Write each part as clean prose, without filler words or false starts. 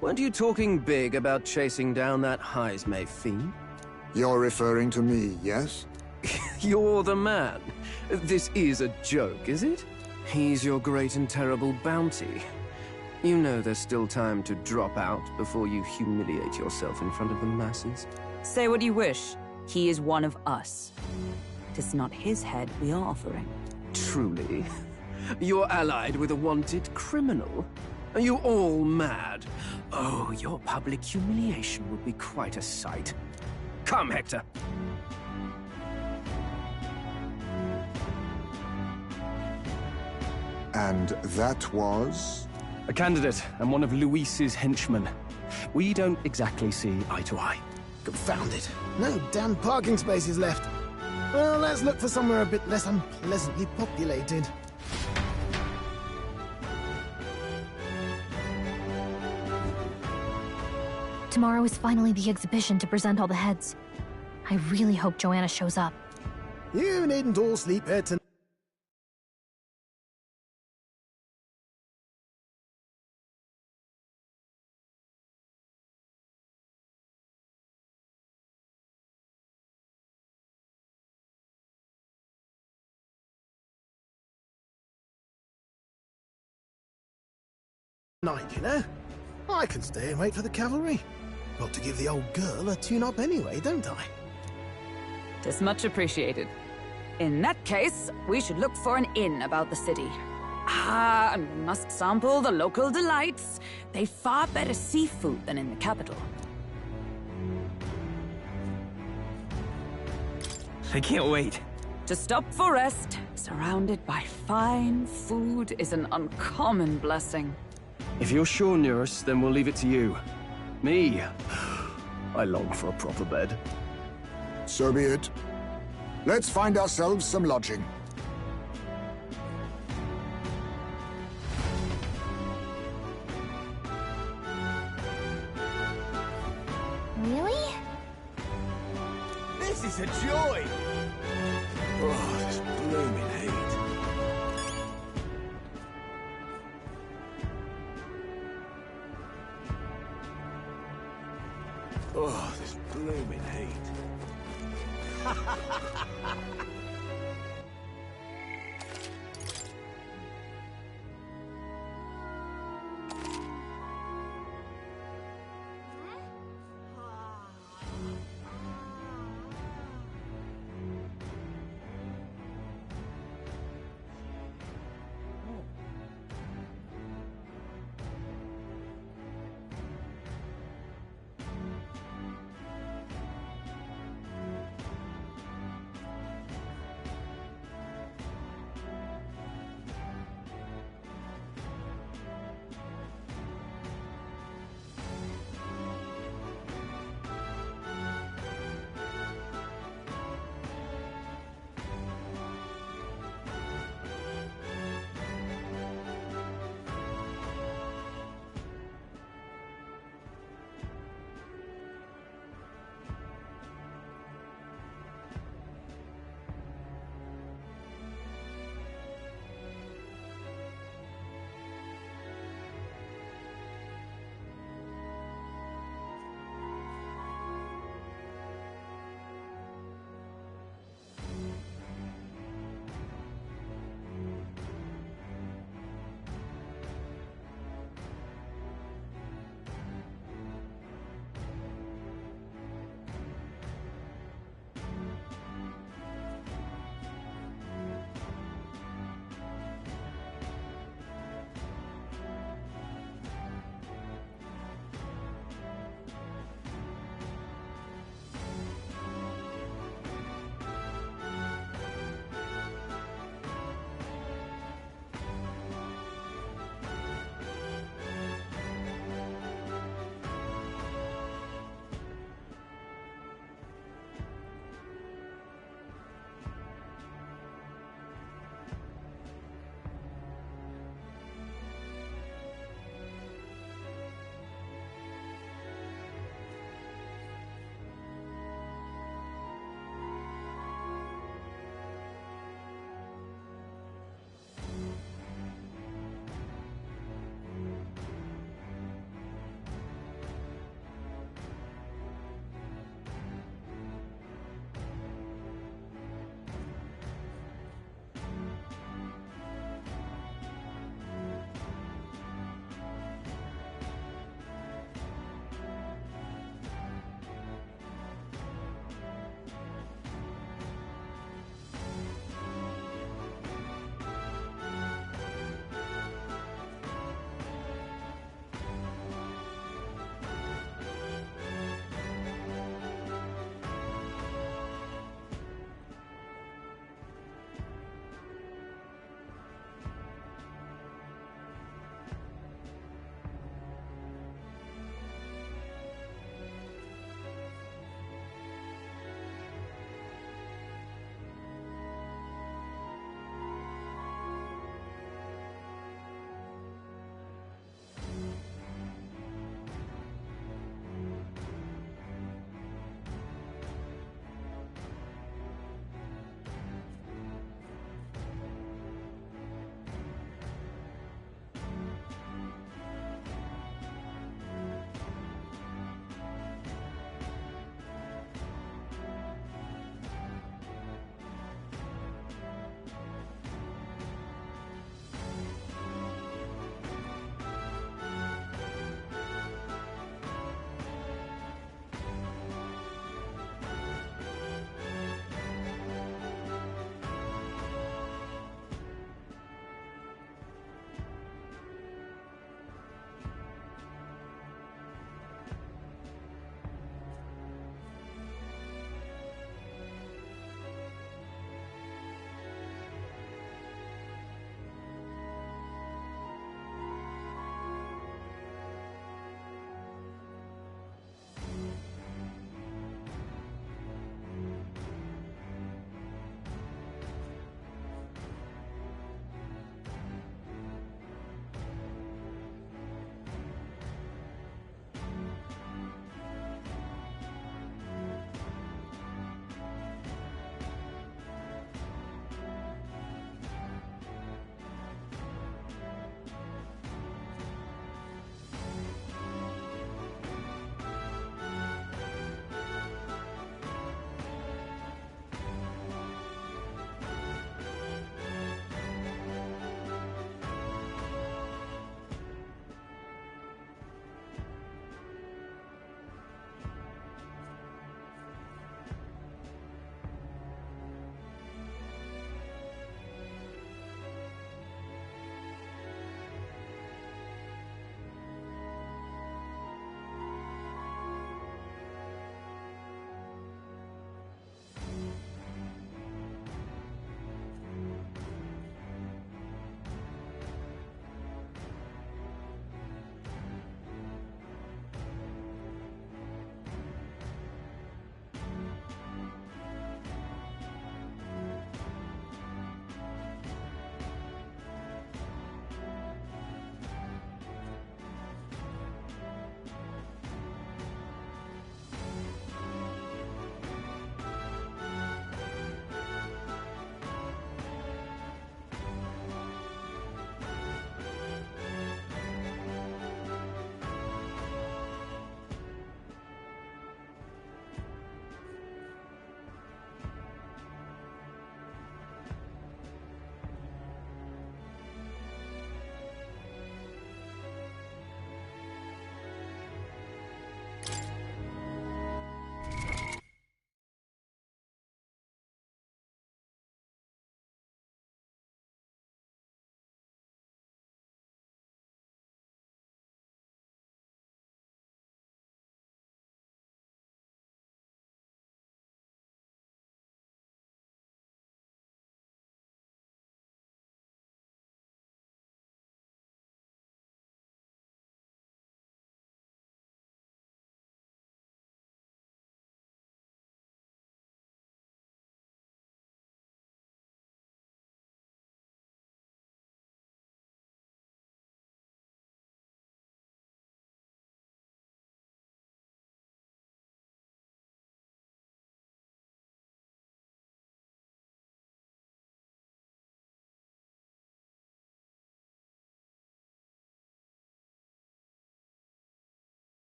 Weren't you talking big about chasing down that Heismay fiend? You're referring to me, yes? You're the man. This is a joke, is it? He's your great and terrible bounty. You know there's still time to drop out before you humiliate yourself in front of the masses. Say what you wish. He is one of us. It is not his head we are offering. Truly? You're allied with a wanted criminal? Are you all mad? Oh, your public humiliation would be quite a sight. Come, Hector. And that was? A candidate and one of Luis's henchmen. We don't exactly see eye to eye. Confound it. No damn parking spaces left. Well, let's look for somewhere a bit less unpleasantly populated. Tomorrow is finally the exhibition to present all the heads. I really hope Joanna shows up. You needn't all sleep here tonight. You know? I can stay and wait for the cavalry. Got to give the old girl a tune-up anyway, don't I? Tis much appreciated. In that case, we should look for an inn about the city. Ah, and we must sample the local delights. They've far better seafood than in the capital. I can't wait. To stop for rest, surrounded by fine food, is an uncommon blessing. If you're sure, Nurse, then we'll leave it to you. Me? I long for a proper bed. So be it. Let's find ourselves some lodging. Really? This is a joy! Oh, this blooming heat. Oh, this blooming heat.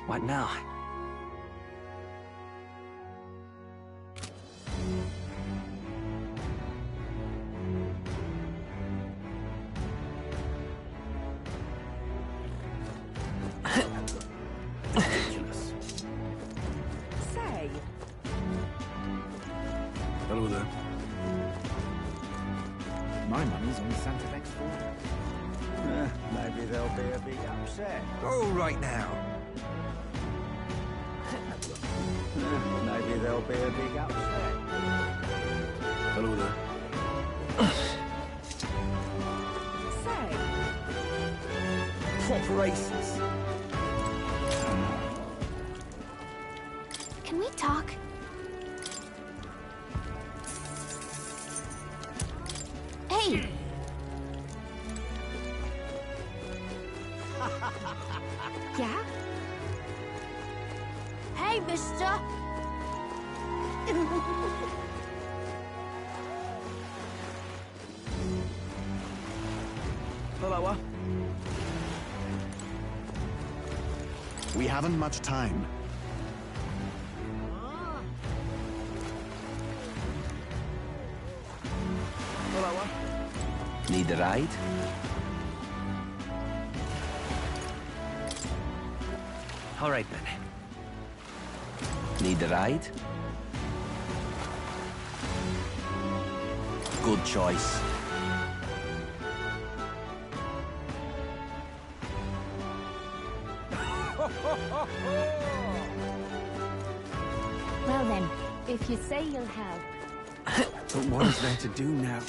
What now? Ridiculous. Say, Hello there. My money's on Santa Fe's fall. Maybe there'll be a big upset. Oh, right now. Maybe there'll be a big upset. Hello there. say. Proper races. Can we talk? Hey! Yeah? Hey, mister! Hello. We haven't much time. Hello. Need a ride? All right, then. Need a ride? Good choice. Well then, if you say you'll help. But what is there to do now?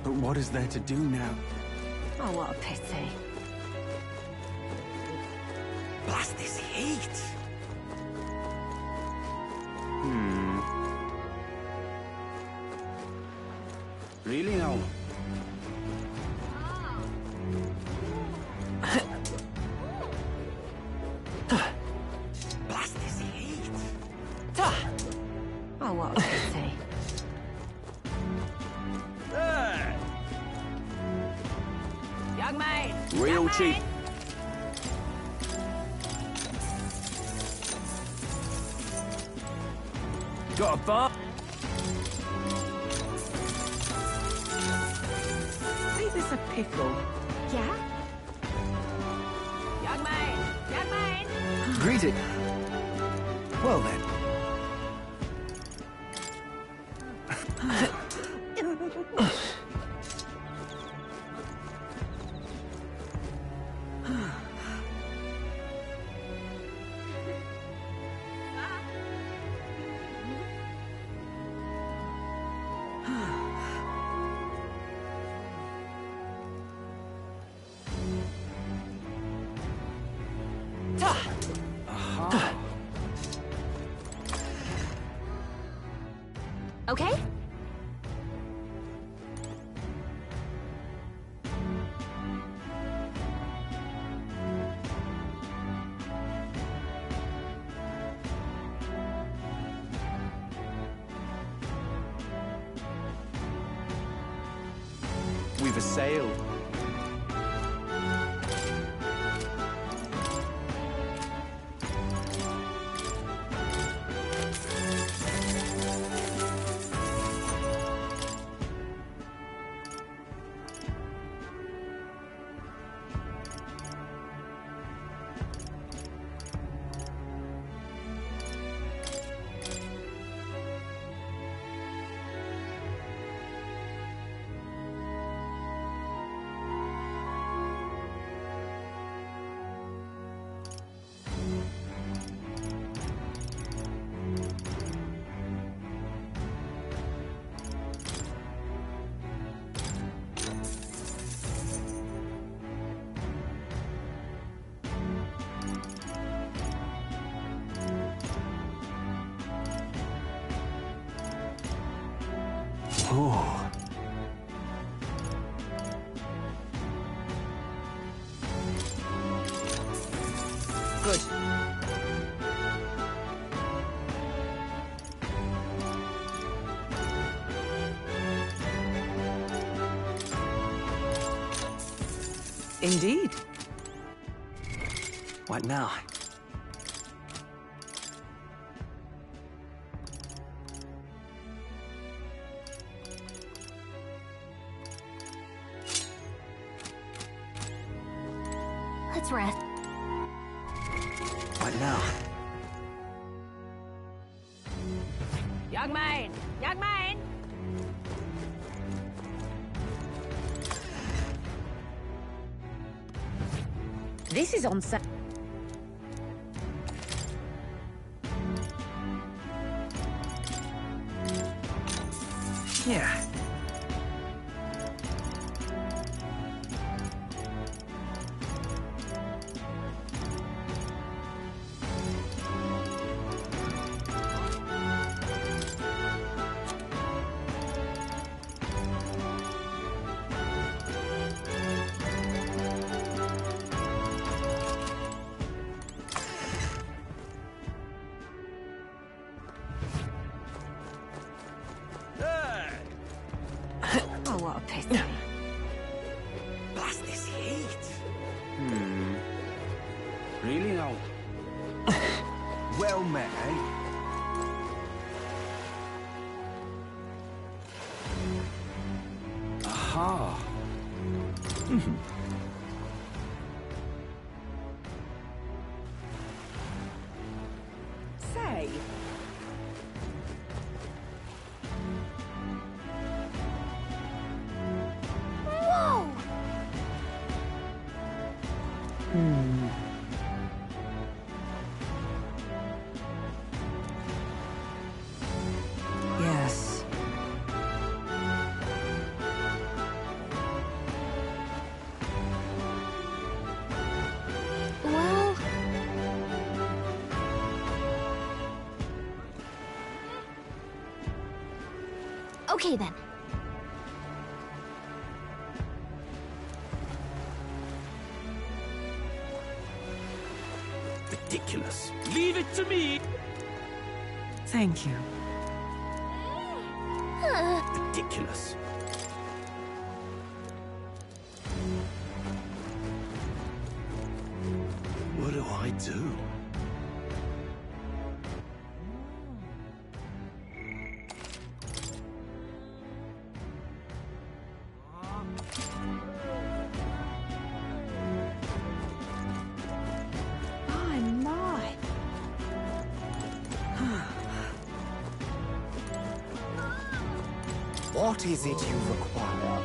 But what is there to do now? Oh, what a pity. Blast this heat! Really now? Blast this heat! Oh, what a pity. Young man! Real cheap. Got a bar? Is this a pickle? Yeah? Young man! Young man! Greeting. Well then. Okay? We've assailed. Oh. Good. Indeed. What now? Let's rest. What now? Young man! Young man! This is on sale. Yeah. Oh, what a pity. Blast this heat. Really now? Well met, eh? Aha. Say. Whoa! Yes. Well... Okay then. Ridiculous. Leave it to me. Thank you. Ridiculous. What do I do? My, my. What is it you require?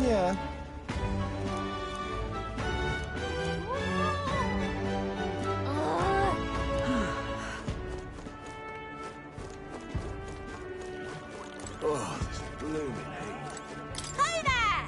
Yeah. Oh, this blooming heat. Hey there!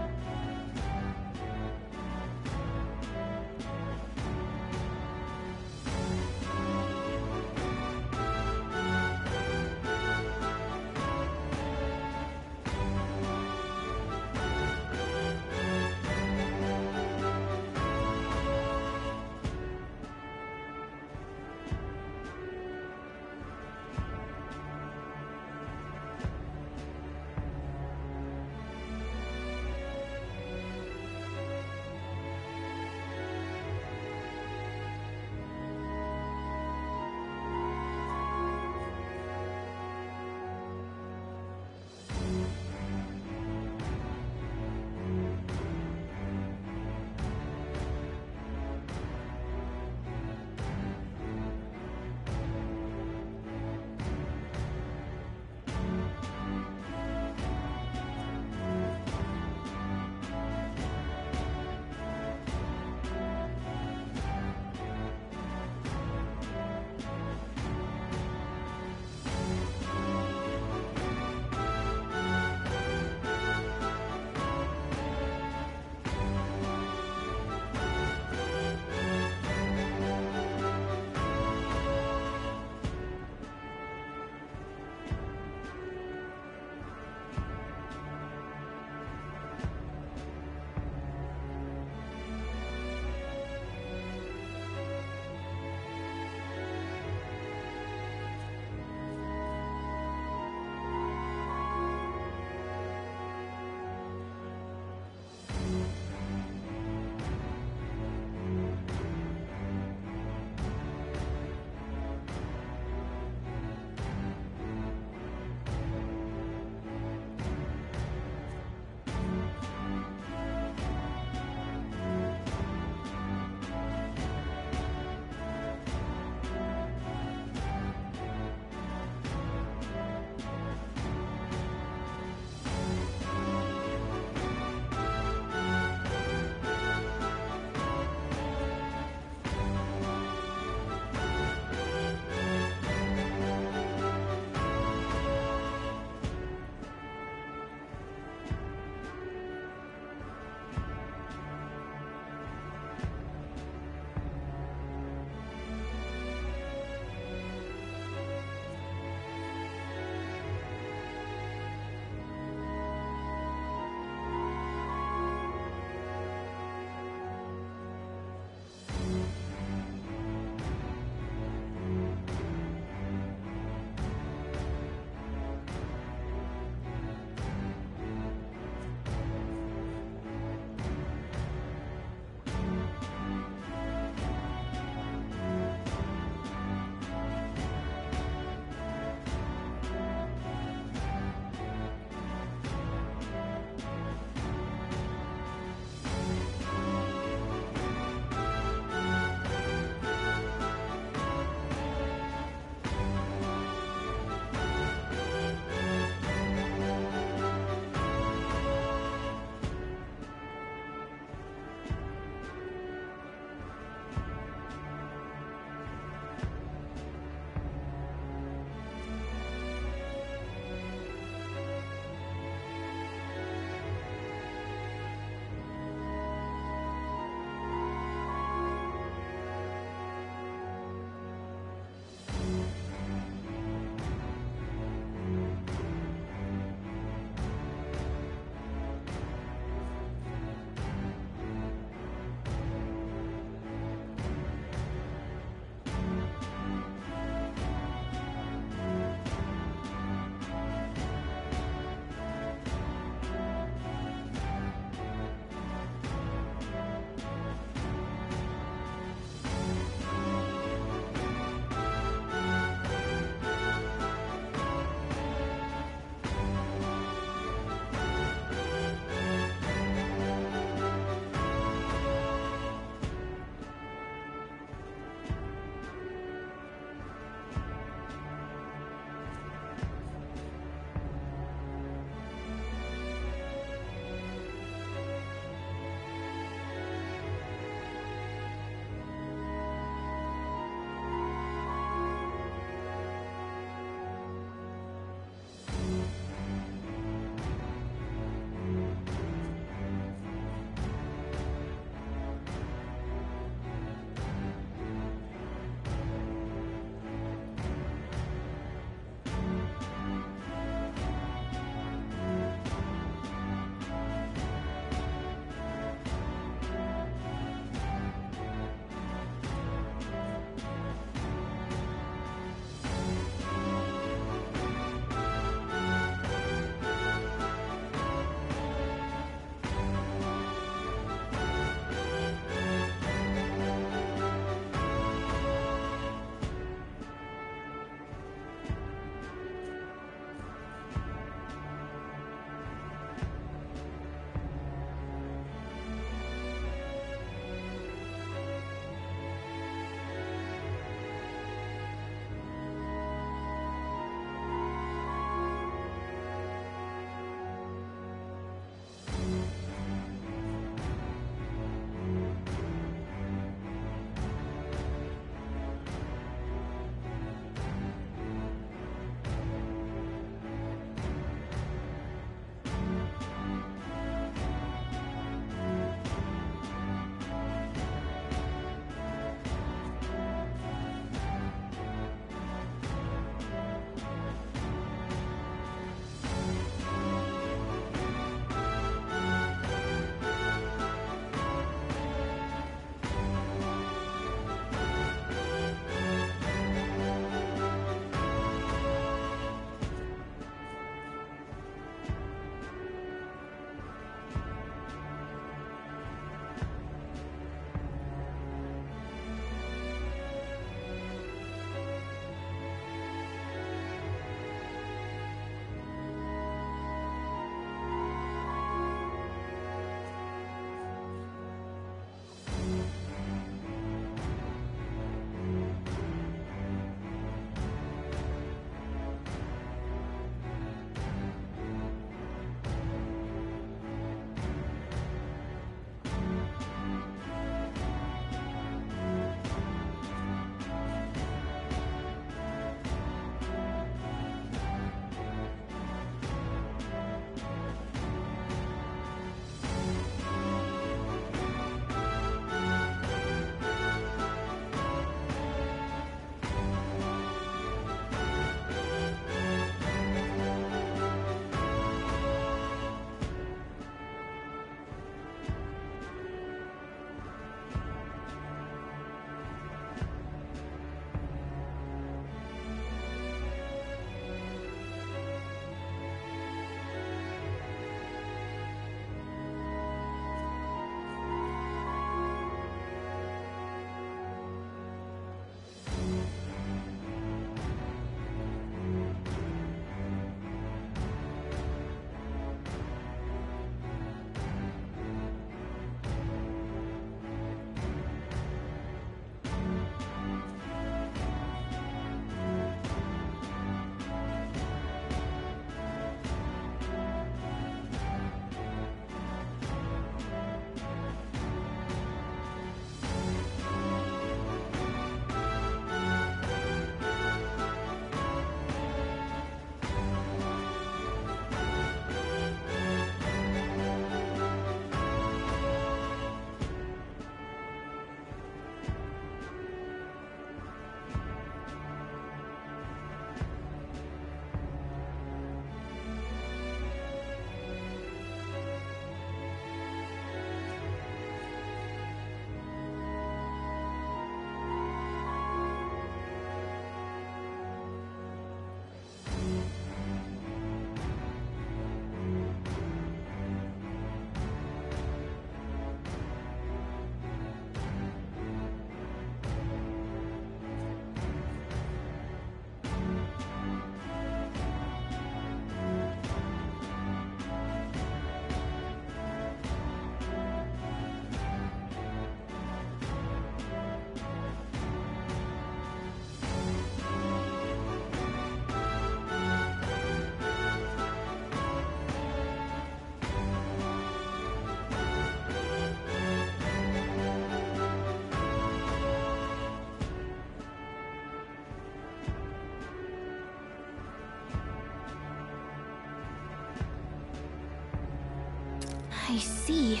I see.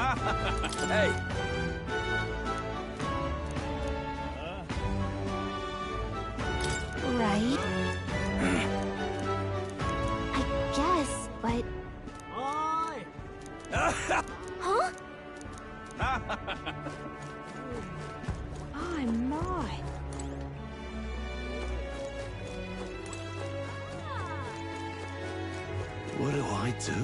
Hey! Right? I guess, but... Huh? Oh my. What do I do?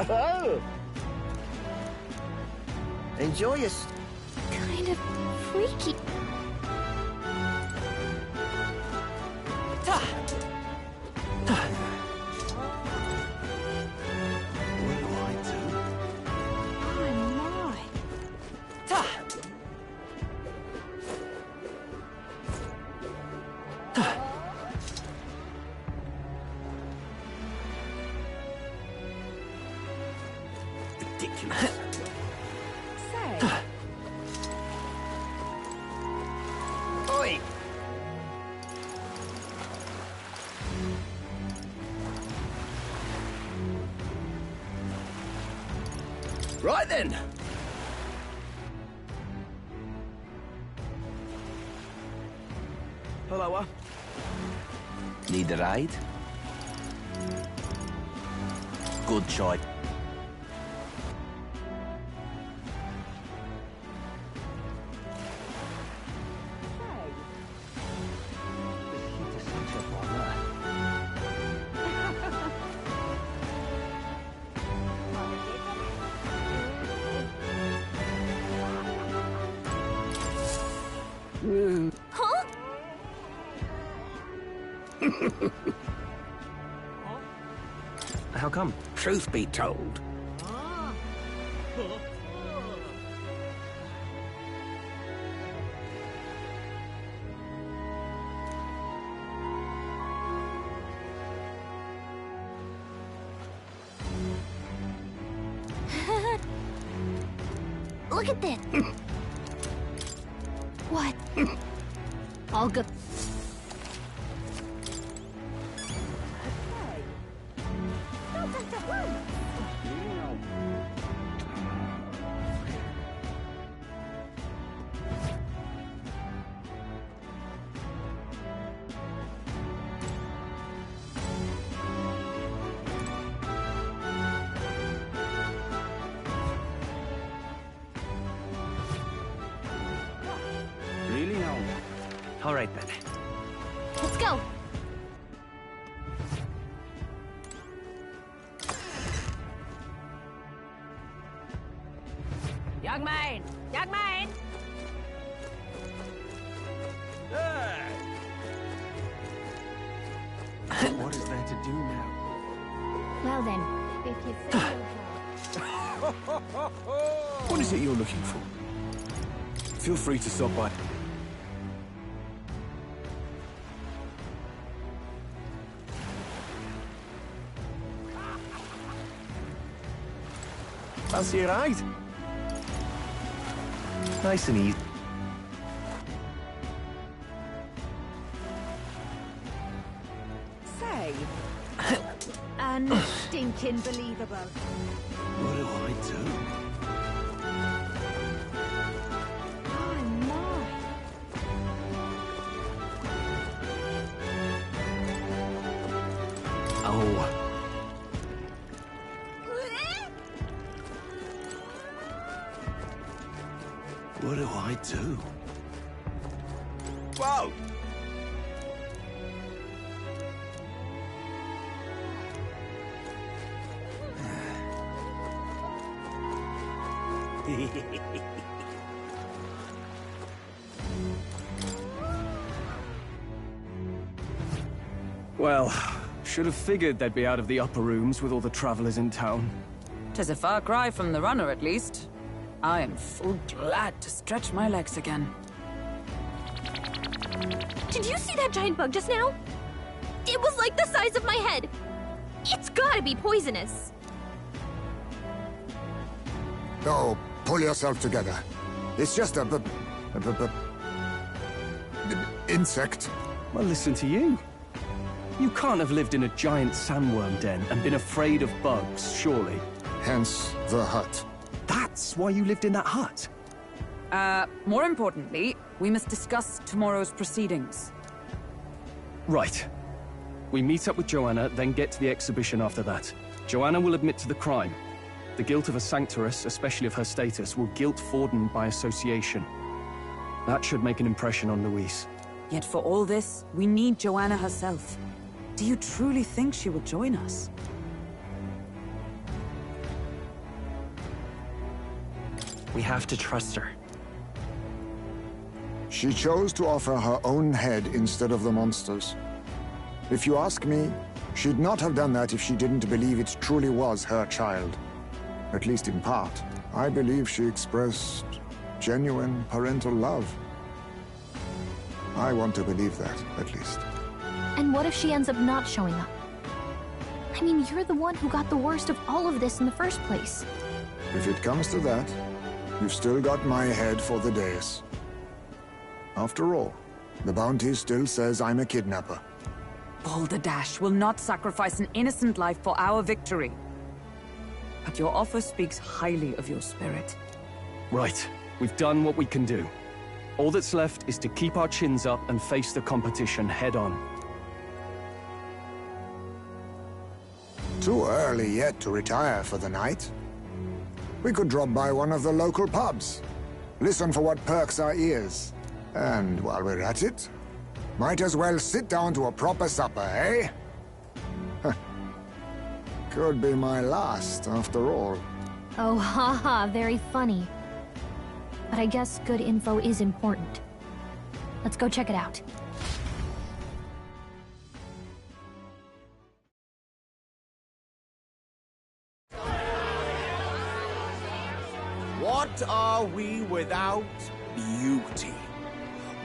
Oh! Enjoy your... Kind of freaky. What do I do? Oh my. Ridiculous. Say. Oi! Right then. Hello, Need a ride? Good choice. Huh? How come? Truth be told. Look at this. What? All good. Really? No. All right then. Let's go. Young man! Young man! What is there to do now? Well then, if you say so. What is it you're looking for? Feel free to stop by. Fancy a ride? Nice and easy. Say. Unstinking believable. What do I do? Oh my. Oh. What do I do? Whoa! Well, should have figured they'd be out of the upper rooms with all the travelers in town. 'Tis a far cry from the runner, at least. I am full glad to stretch my legs again. Did you see that giant bug just now? It was like the size of my head. It's gotta be poisonous. Oh, pull yourself together. It's just a insect. Well, listen to you. You can't have lived in a giant sandworm den and been afraid of bugs, surely. Hence the hut. That's why you lived in that hut? More importantly, we must discuss tomorrow's proceedings. Right. We meet up with Joanna, then get to the exhibition after that. Joanna will admit to the crime. The guilt of a sanctoress, especially of her status, will guilt Forden by association. That should make an impression on Louise. Yet for all this, we need Joanna herself. Do you truly think she will join us? We have to trust her. She chose to offer her own head instead of the monster's. If you ask me, she'd not have done that if she didn't believe it truly was her child. At least in part. I believe she expressed genuine parental love. I want to believe that, at least. And what if she ends up not showing up? I mean, you're the one who got the worst of all of this in the first place. If it comes to that, you've still got my head for the dais. After all, the bounty still says I'm a kidnapper. Balderdash will not sacrifice an innocent life for our victory. But your offer speaks highly of your spirit. Right. We've done what we can do. All that's left is to keep our chins up and face the competition head-on. Too early yet to retire for the night. We could drop by one of the local pubs. Listen for what perks our ears. And while we're at it, might as well sit down to a proper supper, eh? Could be my last, after all. Oh, haha, very funny. But I guess good info is important. Let's go check it out. What are we without beauty?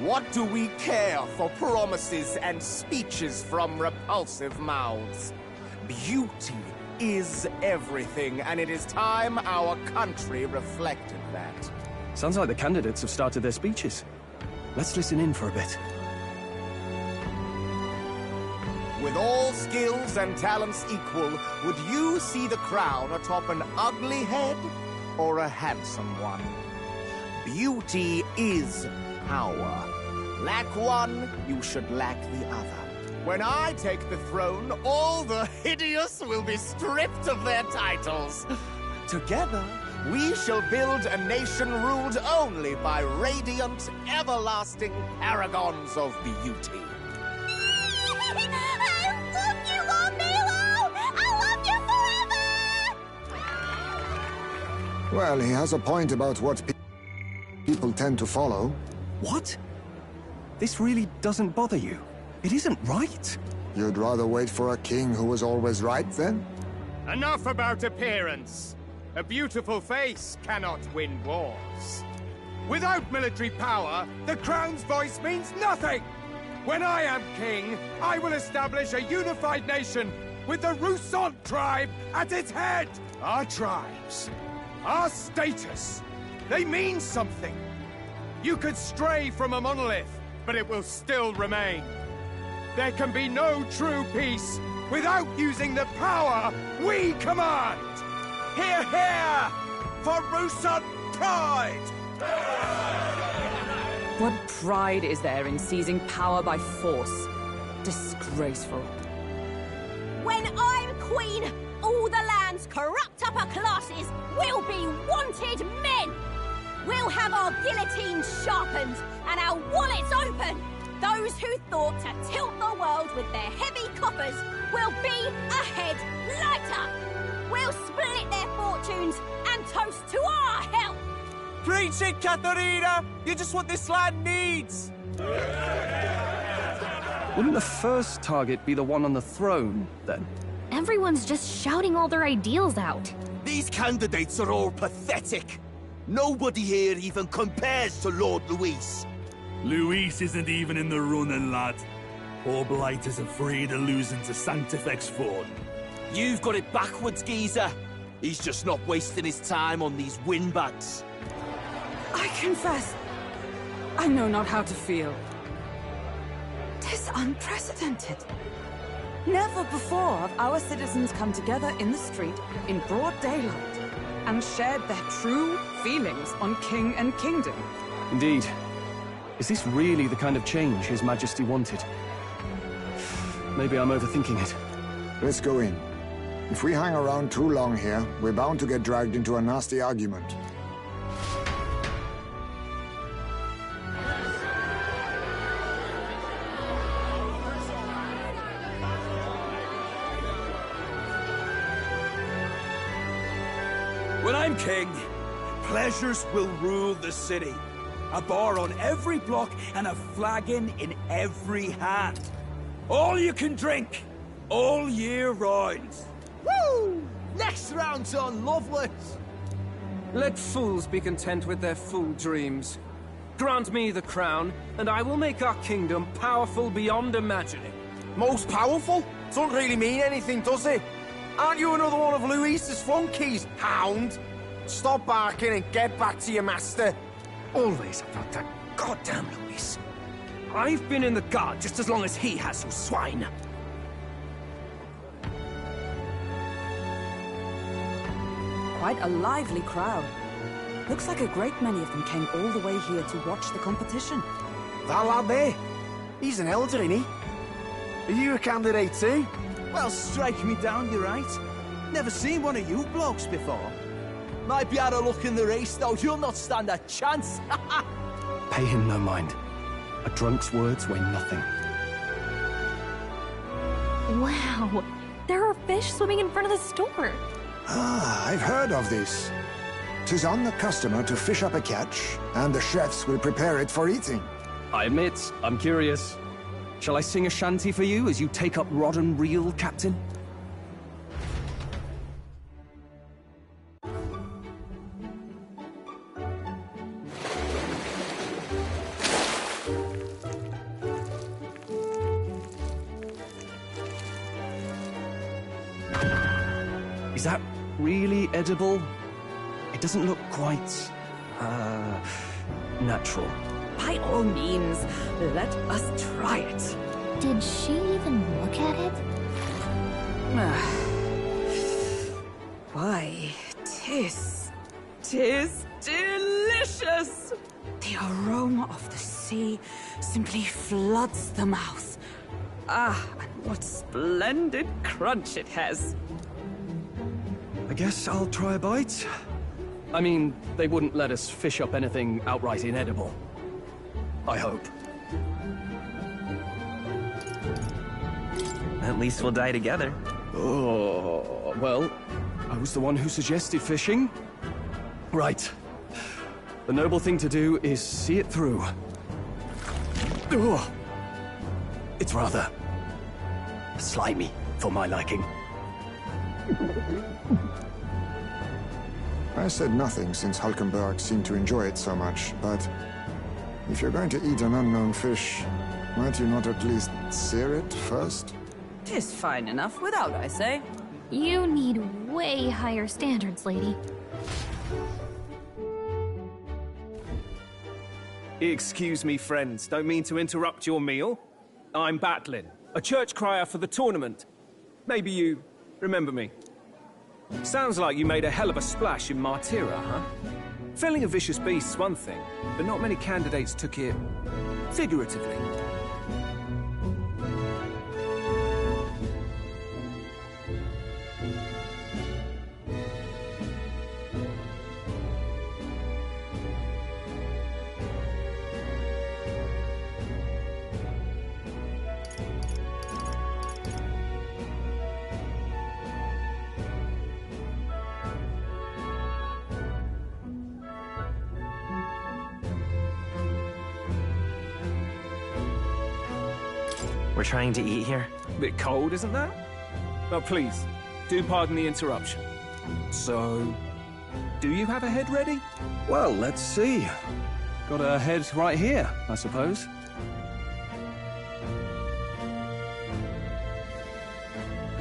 What do we care for promises and speeches from repulsive mouths? Beauty is everything, and it is time our country reflected that. Sounds like the candidates have started their speeches. Let's listen in for a bit. With all skills and talents equal, would you see the crown atop an ugly head or a handsome one? Beauty is power. Lack one, you should lack the other. When I take the throne, all the hideous will be stripped of their titles. Together, we shall build a nation ruled only by radiant, everlasting paragons of beauty. I love you, Lord Milo! I love you forever! Well, he has a point about what people tend to follow. What? This really doesn't bother you? It isn't right. You'd rather wait for a king who was always right, then? Enough about appearance. A beautiful face cannot win wars. Without military power, the crown's voice means nothing! When I am king, I will establish a unified nation with the Roussan tribe at its head! Our tribes, our status, they mean something. You could stray from a monolith, but it will still remain. There can be no true peace without using the power we command! Hear, hear! For Roussan pride! What pride is there in seizing power by force? Disgraceful. When I'm queen, all the land's corrupt upper classes will be wanted men! We'll have our guillotines sharpened and our wallets open! Those who thought to tilt the world with their heavy coffers will be a head lighter! We'll split their fortunes and toast to our help! Preach it, Katharina! You just what this land needs! Wouldn't the first target be the one on the throne, then? Everyone's just shouting all their ideals out. These candidates are all pathetic. Nobody here even compares to Lord Luis. Luis isn't even in the running, lad. Poor Blight is afraid of losing to Sanctifex Ford. You've got it backwards, geezer. He's just not wasting his time on these windbags. I confess, I know not how to feel. 'Tis unprecedented. Never before have our citizens come together in the street in broad daylight and shared their true feelings on king and kingdom. Indeed. Is this really the kind of change His Majesty wanted? Maybe I'm overthinking it. Let's go in. If we hang around too long here, we're bound to get dragged into a nasty argument. When I'm king, pleasures will rule the city. A bar on every block and a flagon in every hand. All you can drink, all year round. Woo! Next round's on Loveless. Let fools be content with their fool dreams. Grant me the crown, and I will make our kingdom powerful beyond imagining. Most powerful? Doesn't really mean anything, does it? Aren't you another one of Luis's flunkies, hound? Stop barking and get back to your master. Always about that goddamn Luis. I've been in the guard just as long as he has, you swine. Quite a lively crowd. Looks like a great many of them came all the way here to watch the competition. That lad there, he's an elder, isn't he? Are you a candidate too? Well, strike me down, you're right. Never seen one of you blokes before. Might be out of luck in the race, though. You'll not stand a chance. Pay him no mind. A drunk's words weigh nothing. Wow, there are fish swimming in front of the store. Ah, I've heard of this. 'Tis on the customer to fish up a catch, and the chefs will prepare it for eating. I admit, I'm curious. Shall I sing a shanty for you as you take up rod and reel, Captain? Is that really edible? It doesn't look quite, natural. By all means, let us try it. Did she even look at it? Why, tis delicious! The aroma of the sea simply floods the mouth. Ah, and what splendid crunch it has. I guess I'll try a bite. I mean, they wouldn't let us fish up anything outright inedible. I hope. At least we'll die together. Oh, well, I was the one who suggested fishing. Right. The noble thing to do is see it through. Oh, it's rather slimy for my liking. I said nothing since Hulkenberg seemed to enjoy it so much, but if you're going to eat an unknown fish, might you not at least sear it first? 'Tis fine enough without, I say. You need way higher standards, lady. Excuse me, friends. Don't mean to interrupt your meal. I'm Batlin, a church crier for the tournament. Maybe you remember me. Sounds like you made a hell of a splash in Martyra, huh? Felling a vicious beast's one thing, but not many candidates took it figuratively. We're trying to eat here. Bit cold, isn't that? Well, please, do pardon the interruption. So, Do you have a head ready? Well, let's see. Got a head right here, I suppose.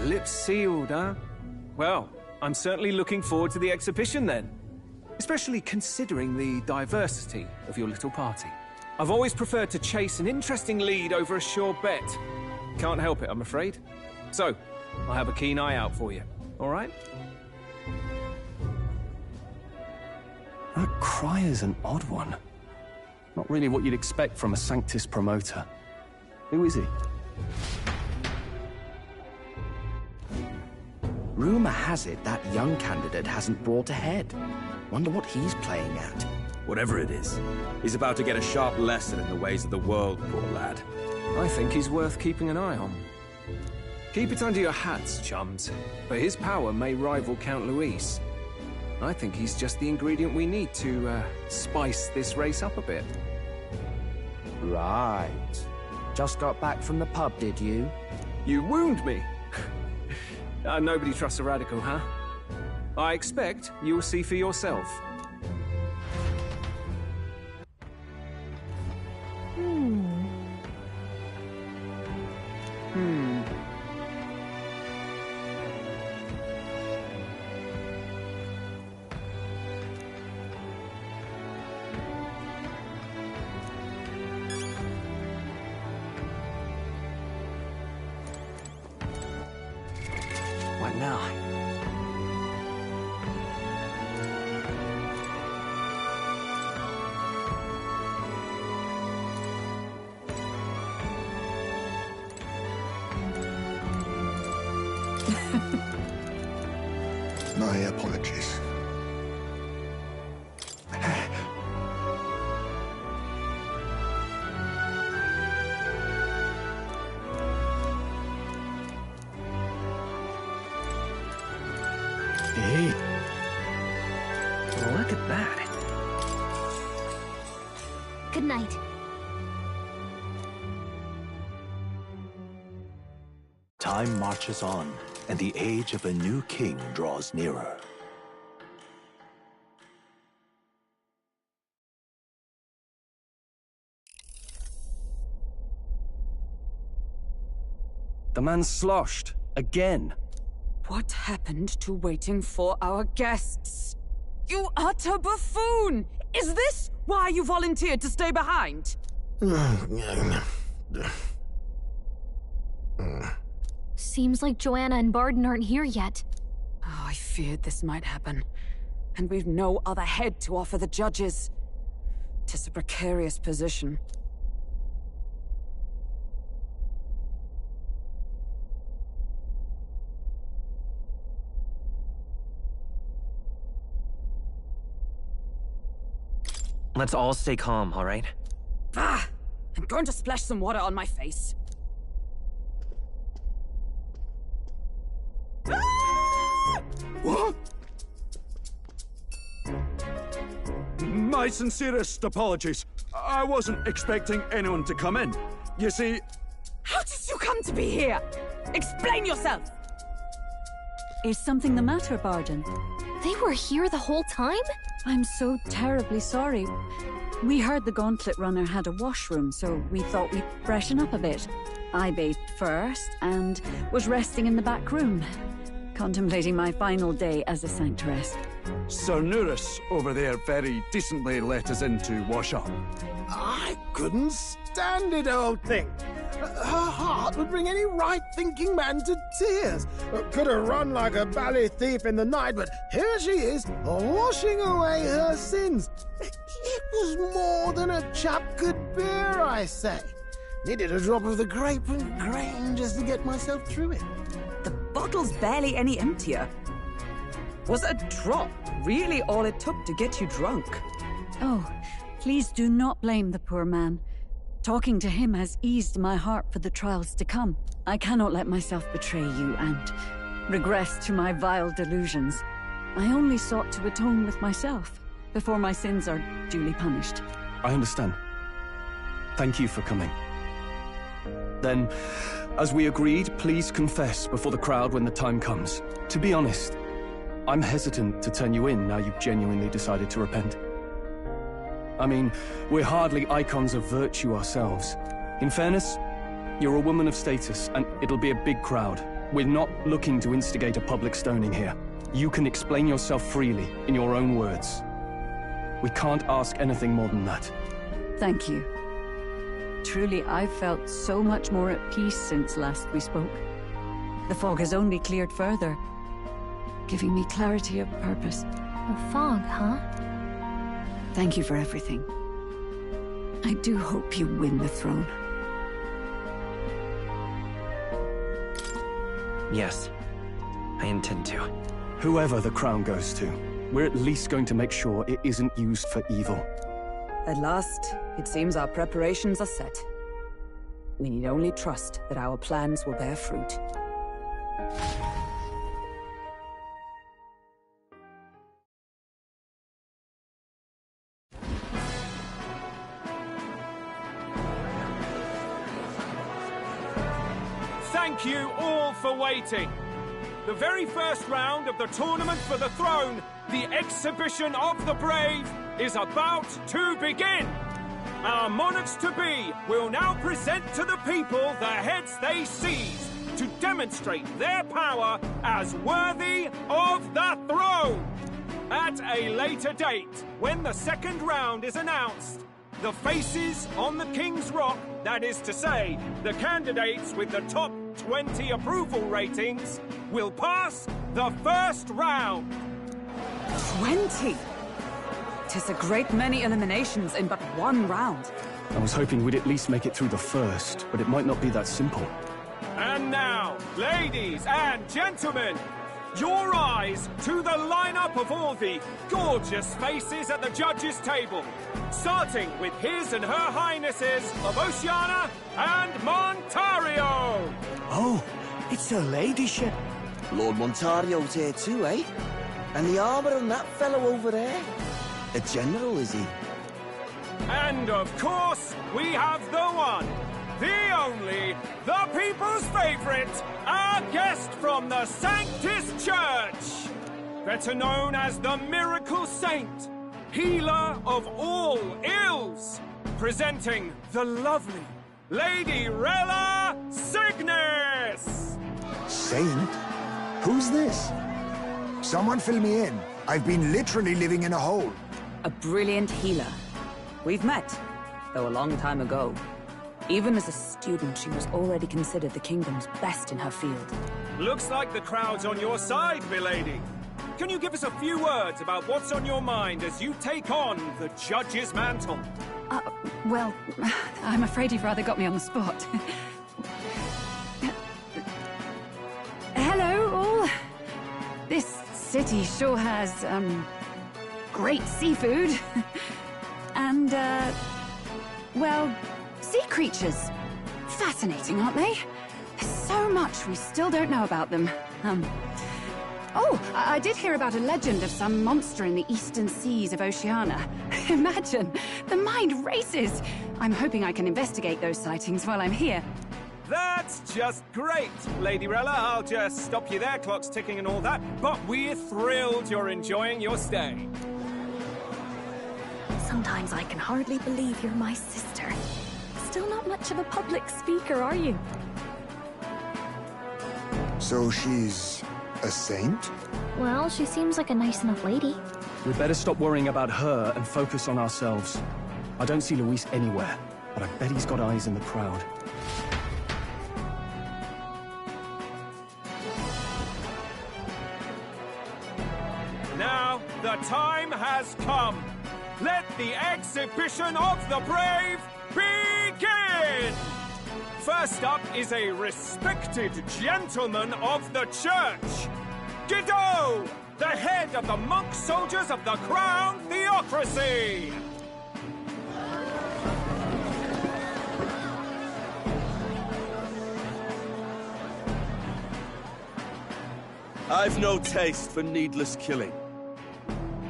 Lips sealed, huh? Well, I'm certainly looking forward to the exhibition then. Especially considering the diversity of your little party. I've always preferred to chase an interesting lead over a sure bet. Can't help it, I'm afraid. So, I'll have a keen eye out for you, all right? That cry is an odd one. Not really what you'd expect from a Sanctus promoter. Who is he? Rumor has it that young candidate hasn't brought ahead. Wonder what he's playing at. Whatever it is, he's about to get a sharp lesson in the ways of the world, poor lad. I think he's worth keeping an eye on. Keep it under your hats, chums. But his power may rival Count Luis. I think he's just the ingredient we need to, spice this race up a bit. Right. Just got back from the pub, did you? You wound me! Nobody trusts a radical, huh? I expect you'll see for yourself. What now? My apologies. Hey. Look at that. Good night. Time marches on, and the age of a new king draws nearer. The man's sloshed. Again. What happened to waiting for our guests? You utter buffoon! Is this why you volunteered to stay behind? Seems like Joanna and Barden aren't here yet. Oh, I feared this might happen. And we've no other head to offer the judges. 'Tis a precarious position. Let's all stay calm, all right? Ah! I'm going to splash some water on my face. What? My sincerest apologies. I wasn't expecting anyone to come in. You see... How did you come to be here? Explain yourself! Is something the matter, Barden? They were here the whole time? I'm so terribly sorry. We heard the Gauntlet Runner had a washroom, so we thought we'd freshen up a bit. I bathed first and was resting in the back room, contemplating my final day as a Sanctress. Sir Nuris over there very decently let us in to wash up. I couldn't stand it, old thing. Her heart would bring any right-thinking man to tears. Could have run like a bally thief in the night, but here she is, washing away her sins. It was more than a chap could bear, I say. Needed a drop of the grape and grain just to get myself through it. The bottle's barely any emptier. Was a drop really all it took to get you drunk? Oh, please do not blame the poor man. Talking to him has eased my heart for the trials to come. I cannot let myself betray you and regress to my vile delusions. I only sought to atone with myself before my sins are duly punished. I understand. Thank you for coming. Then, as we agreed, please confess before the crowd when the time comes. To be honest, I'm hesitant to turn you in now you've genuinely decided to repent. I mean, we're hardly icons of virtue ourselves. In fairness, you're a woman of status, and it'll be a big crowd. We're not looking to instigate a public stoning here. You can explain yourself freely, in your own words. We can't ask anything more than that. Thank you. Truly, I've felt so much more at peace since last we spoke. The fog has only cleared further, giving me clarity of purpose. The fog, huh? Thank you for everything. I do hope you win the throne. Yes, I intend to. Whoever the crown goes to, we're at least going to make sure it isn't used for evil. At last, it seems our preparations are set. We need only trust that our plans will bear fruit. Thank you all for waiting. The very first round of the tournament for the throne, the exhibition of the brave, is about to begin. Our monarchs-to-be will now present to the people the heads they seize to demonstrate their power as worthy of the throne. At a later date, when the second round is announced, the faces on the King's Rock, that is to say, the candidates with the top 20 approval ratings, will pass the first round. 20? 'Tis a great many eliminations in but one round. I was hoping we'd at least make it through the first, but it might not be that simple. And now, ladies and gentlemen, your eyes to the lineup of all the gorgeous faces at the judges' table, starting with His and Her Highnesses of Oceania and Montario. Oh, it's her ladyship. Lord Montario's here too, eh? And the armor on that fellow over there? A general, is he? And of course, we have the one, the only, the people's favorite, our guest from the Sanctus Church, better known as the Miracle Saint, healer of all ills, presenting the lovely Lady Rella Cygnus! Saint? Who's this? Someone fill me in. I've been literally living in a hole. A brilliant healer. We've met, though a long time ago. Even as a student, she was already considered the kingdom's best in her field. Looks like the crowd's on your side, milady. Can you give us a few words about what's on your mind as you take on the judge's mantle? Well, I'm afraid you've rather got me on the spot. Hello, all. This city sure has, great seafood. And, well, sea creatures. Fascinating, aren't they? There's so much we still don't know about them. Oh, I did hear about a legend of some monster in the eastern seas of Oceania. Imagine, the mind races. I'm hoping I can investigate those sightings while I'm here. That's just great, Lady Rella. I'll just stop you there, clock's ticking and all that. But we're thrilled you're enjoying your stay. Sometimes I can hardly believe you're my sister. Still not much of a public speaker, are you? So she's a saint? Well, she seems like a nice enough lady. We'd better stop worrying about her and focus on ourselves. I don't see Luis anywhere, but I bet he's got eyes in the crowd. Now, the time has come. Let the exhibition of the brave begin! First up is a respected gentleman of the church. Guido, the head of the monk soldiers of the Crown Theocracy. I've no taste for needless killing.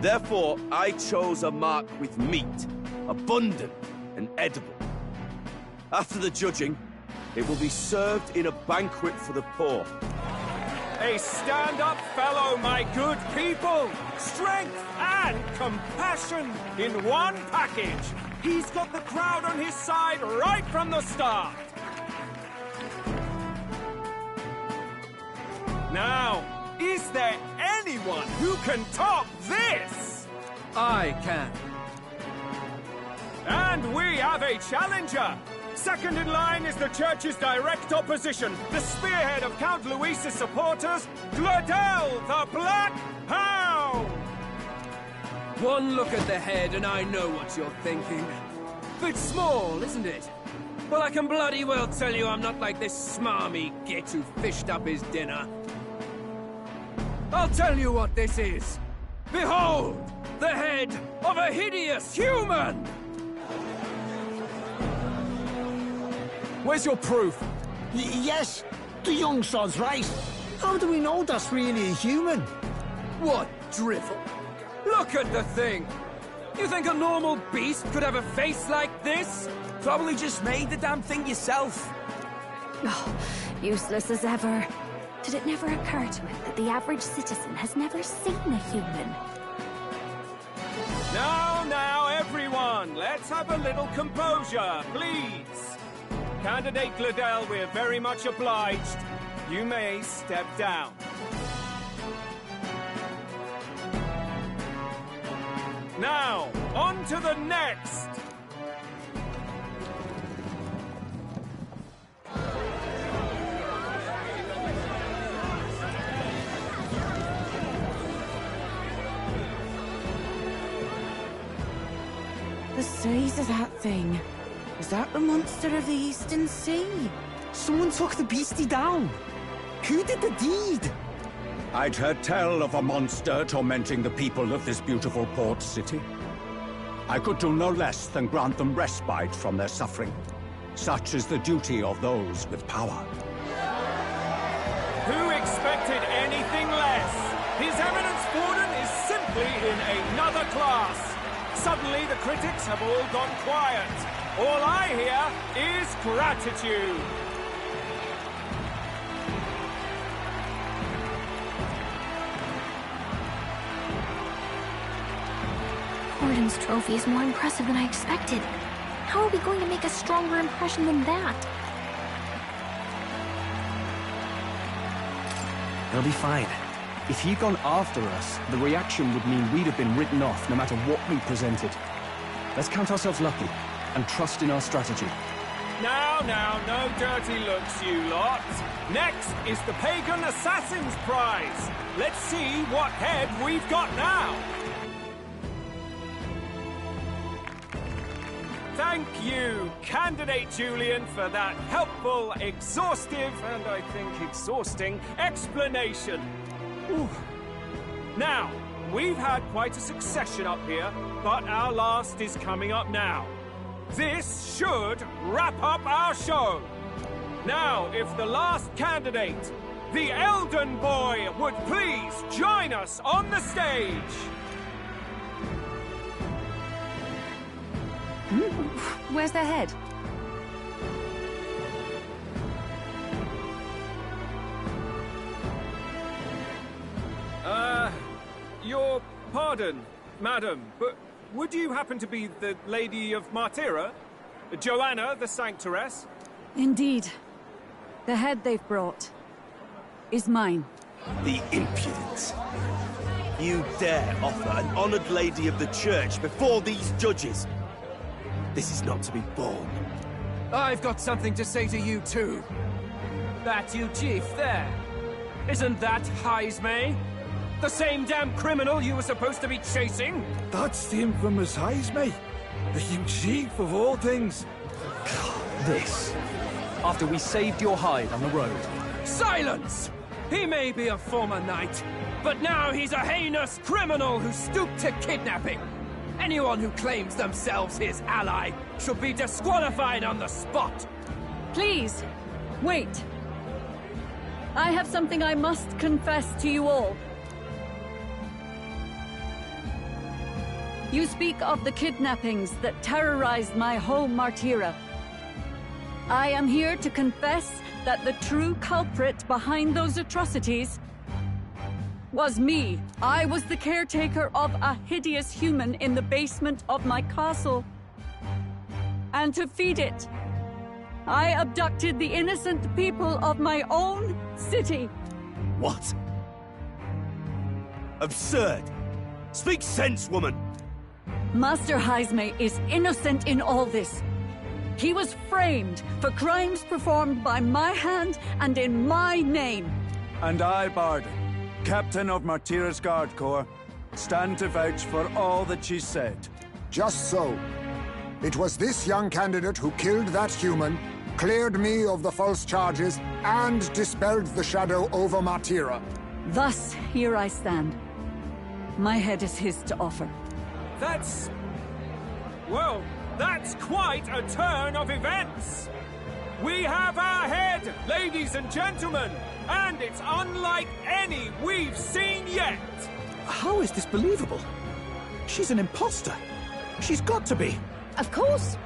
Therefore, I chose a mark with meat, abundant and edible. After the judging, it will be served in a banquet for the poor. A stand-up fellow, my good people! Strength and compassion in one package! He's got the crowd on his side right from the start! Now, is there anyone who can top this? I can. And we have a challenger! Second in line is the church's direct opposition, the spearhead of Count Luis's supporters, Gladel the Black Hound! One look at the head and I know what you're thinking. Bit small, isn't it? Well, I can bloody well tell you I'm not like this smarmy git who fished up his dinner. I'll tell you what this is. Behold, the head of a hideous human! Where's your proof? Yes, the young sod's right. How do we know that's really a human? What drivel? Look at the thing! You think a normal beast could have a face like this? Probably just made the damn thing yourself. Oh, useless as ever. Did it never occur to him that the average citizen has never seen a human? Now, everyone, let's have a little composure, please. Candidate Gladel, we're very much obliged. You may step down. Now, on to the next! The size of that thing. Is that the monster of the Eastern Sea? Someone took the beastie down. Who did the deed? I'd heard tell of a monster tormenting the people of this beautiful port city. I could do no less than grant them respite from their suffering. Such is the duty of those with power. Who expected anything less? His Eminence Forden is simply in another class. Suddenly the critics have all gone quiet. All I hear is gratitude. Forden's trophy is more impressive than I expected. How are we going to make a stronger impression than that? They'll be fine. If he'd gone after us, the reaction would mean we'd have been written off no matter what we presented. Let's count ourselves lucky and trust in our strategy. Now, no dirty looks, you lot. Next is the Pagan Assassin's Prize. Let's see what head we've got now. Thank you, Candidate Julian, for that helpful, exhaustive, and I think exhausting explanation. Ooh. Now, we've had quite a succession up here, but our last is coming up now. This should wrap up our show. Now, if the last candidate, the Elden Boy, would please join us on the stage. Where's their head? Your pardon, madam, but would you happen to be the Lady of Martira? Joanna, the Sanctoress? Indeed. The head they've brought is mine. The impudence. You dare offer an honored lady of the church before these judges? This is not to be borne. I've got something to say to you too. That you chief there. Isn't that Heismay? The same damn criminal you were supposed to be chasing? That's the infamous Heismay. The huge chief of all things. This. After we saved your hide on the road. Silence! He may be a former knight, but now he's a heinous criminal who stooped to kidnapping. Anyone who claims themselves his ally should be disqualified on the spot. Please, wait. I have something I must confess to you all. You speak of the kidnappings that terrorized my home, Martira. I am here to confess that the true culprit behind those atrocities was me. I was the caretaker of a hideous human in the basement of my castle. And to feed it, I abducted the innocent people of my own city. What? Absurd! Speak sense, woman! Master Heisme is innocent in all this. He was framed for crimes performed by my hand and in my name. And I, Barden, Captain of Martira's Guard Corps, stand to vouch for all that she said. Just so. It was this young candidate who killed that human, cleared me of the false charges, and dispelled the shadow over Martira. Thus, here I stand. My head is his to offer. That's... well, that's quite a turn of events! We have our head, ladies and gentlemen, and it's unlike any we've seen yet! How is this believable? She's an imposter. She's got to be. Of course.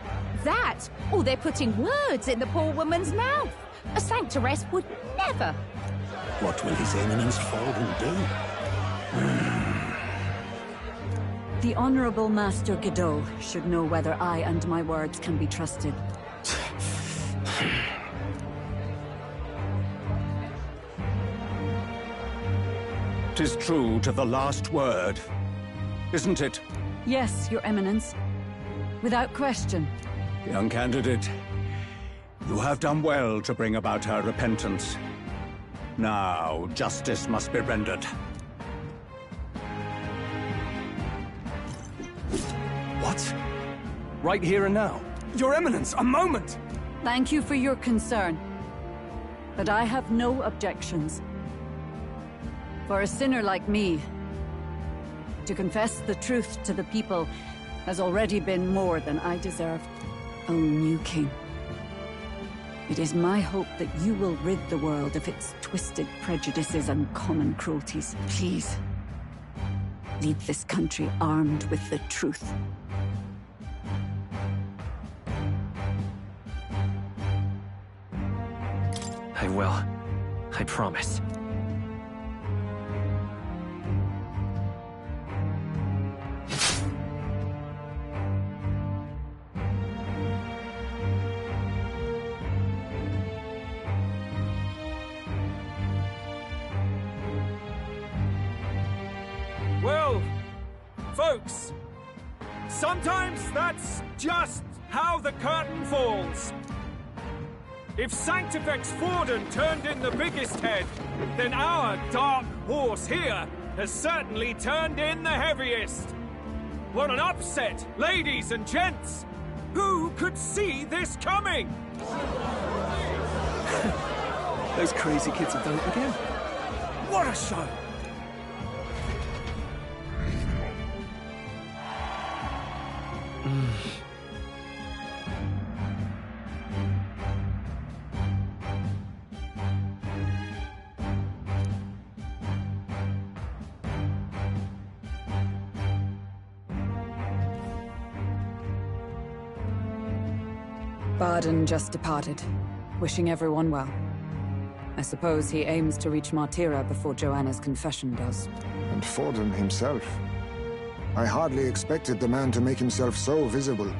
That, or they're putting words in the poor woman's mouth. A sanctoress would never. What will His Eminence Forden do? The Honorable Master Godot should know whether I and my words can be trusted. 'Tis true to the last word, isn't it? Yes, Your Eminence. Without question. Young candidate, you have done well to bring about her repentance. Now, justice must be rendered. What? Right here and now? Your Eminence, a moment! Thank you for your concern. But I have no objections. For a sinner like me, to confess the truth to the people has already been more than I deserved. O new king, it is my hope that you will rid the world of its twisted prejudices and common cruelties. Please, leave this country armed with the truth. I will. I promise. Well, folks, sometimes that's just how the curtain falls. If Sanctifex Forden turned in the biggest head, then our dark horse here has certainly turned in the heaviest. What an upset, ladies and gents! Who could see this coming? Those crazy kids have done it again. What a show! Barden just departed, wishing everyone well. I suppose he aims to reach Martira before Joanna's confession does. And Forden himself. I hardly expected the man to make himself so visible.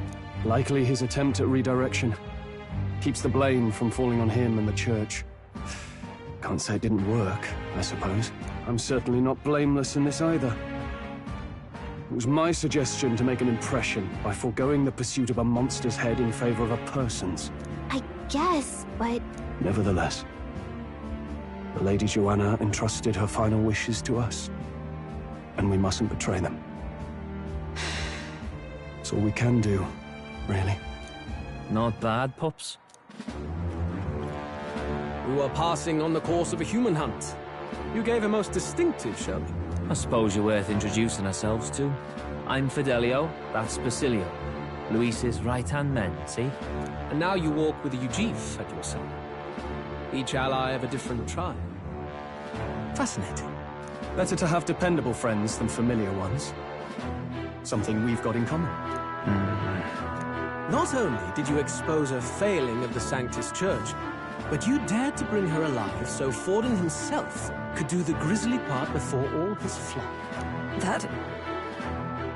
Likely his attempt at redirection. Keeps the blame from falling on him and the church. Can't say it didn't work, I suppose. I'm certainly not blameless in this either. It was my suggestion to make an impression by foregoing the pursuit of a monster's head in favor of a person's. I guess, but... Nevertheless, the Lady Joanna entrusted her final wishes to us, and we mustn't betray them. It's all we can do, really. Not bad, pups. We were passing on the course of a human hunt. You gave a most distinctive showing. I suppose you're worth introducing ourselves to. I'm Fidelio, that's Basilio. Luis's right-hand men, see? And now you walk with a Ujif at your side. Each ally of a different tribe. Fascinating. Better to have dependable friends than familiar ones. Something we've got in common. Not only did you expose a failing of the Sanctus Church, but you dared to bring her alive so Forden himself could do the grisly part before all his flock. That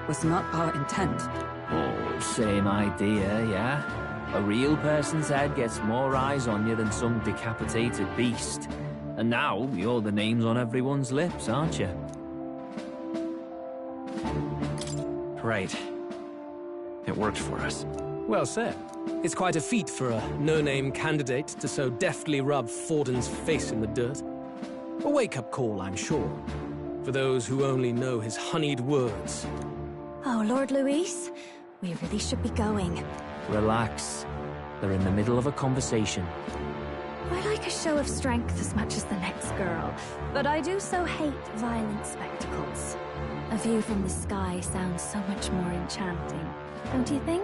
was not our intent. Oh, same idea, yeah? A real person's head gets more eyes on you than some decapitated beast. And now, you're the names on everyone's lips, aren't you? Right. It worked for us. Well said. It's quite a feat for a no-name candidate to so deftly rub Forden's face in the dirt. A wake-up call, I'm sure, for those who only know his honeyed words. Oh, Lord Luis, we really should be going. Relax. They're in the middle of a conversation. I like a show of strength as much as the next girl, but I do so hate violent spectacles. A view from the sky sounds so much more enchanting, don't you think?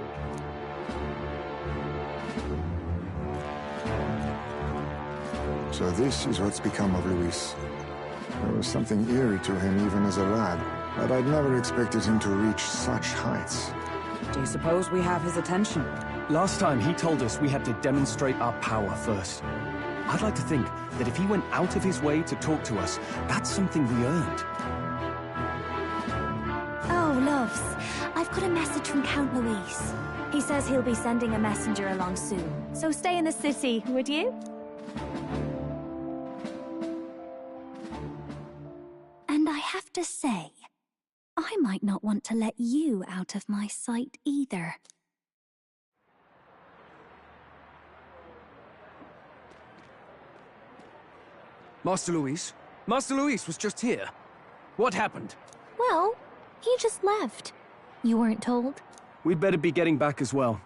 So this is what's become of Luis. There was something eerie to him even as a lad, but I'd never expected him to reach such heights. Do you suppose we have his attention? Last time he told us we had to demonstrate our power first. I'd like to think that if he went out of his way to talk to us, that's something we earned. Oh, loves, I've got a message from Count Luis. He says he'll be sending a messenger along soon, so stay in the city, would you? And I have to say, I might not want to let you out of my sight either. Master Luis? Master Luis was just here. What happened? Well, he just left. You weren't told? We'd better be getting back as well.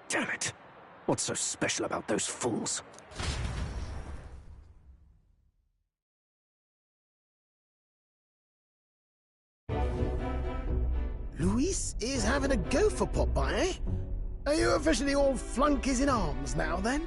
Damn it. What's so special about those fools? Luis is having a go for Popeye, eh? Are you officially all flunkies in arms now, then?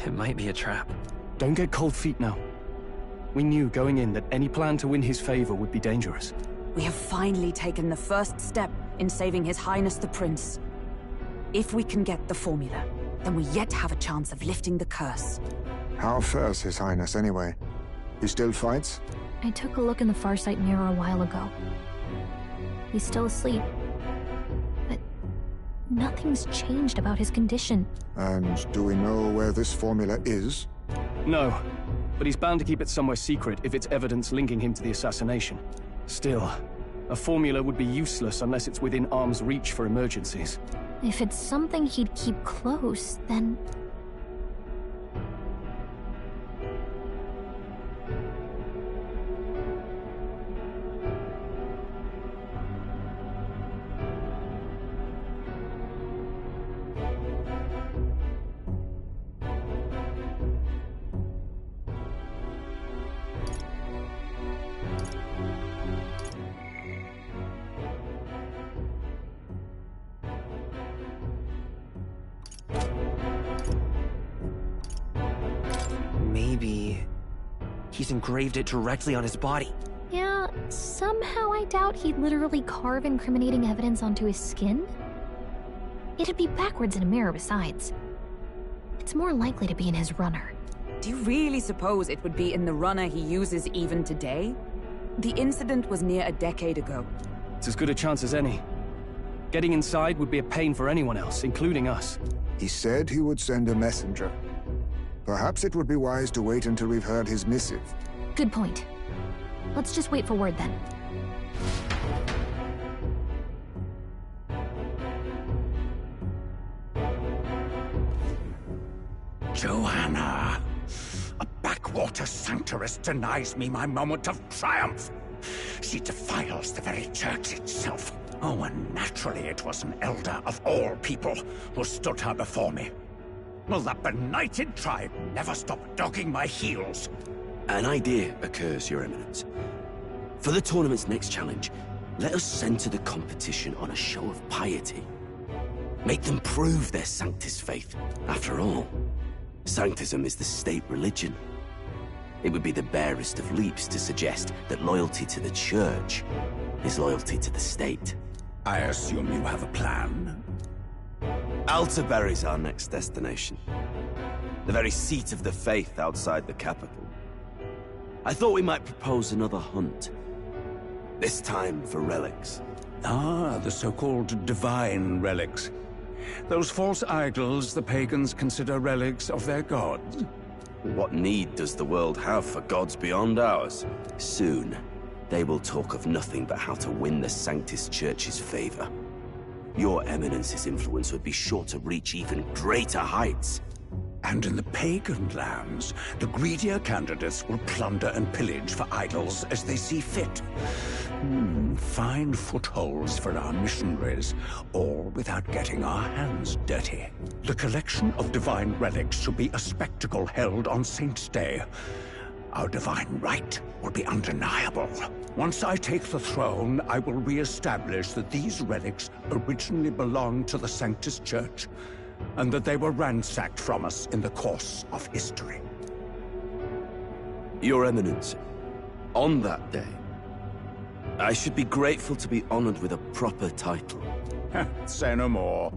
It might be a trap. Don't get cold feet now. We knew going in that any plan to win his favor would be dangerous. We have finally taken the first step in saving His Highness the Prince. If we can get the formula, then we yet have a chance of lifting the curse. How fares His Highness, anyway? He still fights? I took a look in the Farsight mirror a while ago. He's still asleep. But nothing's changed about his condition. And do we know where this formula is? No, but he's bound to keep it somewhere secret if it's evidence linking him to the assassination. Still, a formula would be useless unless it's within arm's reach for emergencies. If it's something he'd keep close, then... Maybe he's engraved it directly on his body. Yeah, somehow I doubt he'd literally carve incriminating evidence onto his skin. It'd be backwards in a mirror besides. It's more likely to be in his runner. Do you really suppose it would be in the runner he uses even today? The incident was near a decade ago. It's as good a chance as any. Getting inside would be a pain for anyone else, including us. He said he would send a messenger. Perhaps it would be wise to wait until we've heard his missive. Good point. Let's just wait for word then. Joanna! A backwater sanctuarist denies me my moment of triumph! She defiles the very church itself. Oh, and naturally it was an elder of all people who stood her before me. Will that benighted tribe never stop dogging my heels? An idea occurs, Your Eminence. For the tournament's next challenge, Let us center the competition on a show of piety. Make them prove their Sanctus faith. After all, Sanctism is the state religion. It would be the barest of leaps to suggest that loyalty to the Church is loyalty to the state. I assume you have a plan? Altaberry's our next destination. The very seat of the faith outside the capital. I thought we might propose another hunt. This time for relics. Ah, the so-called divine relics. Those false idols the pagans consider relics of their gods. What need does the world have for gods beyond ours? Soon, they will talk of nothing but how to win the Sanctus Church's favor. Your Eminence's influence would be sure to reach even greater heights. And in the pagan lands, the greedier candidates will plunder and pillage for idols as they see fit. Fine footholds for our missionaries, all without getting our hands dirty. The collection of divine relics should be a spectacle held on Saint's Day. Our divine right will be undeniable. Once I take the throne, I will re-establish that these relics originally belonged to the Sanctus Church, and that they were ransacked from us in the course of history. Your Eminence, on that day, I should be grateful to be honored with a proper title. Say no more.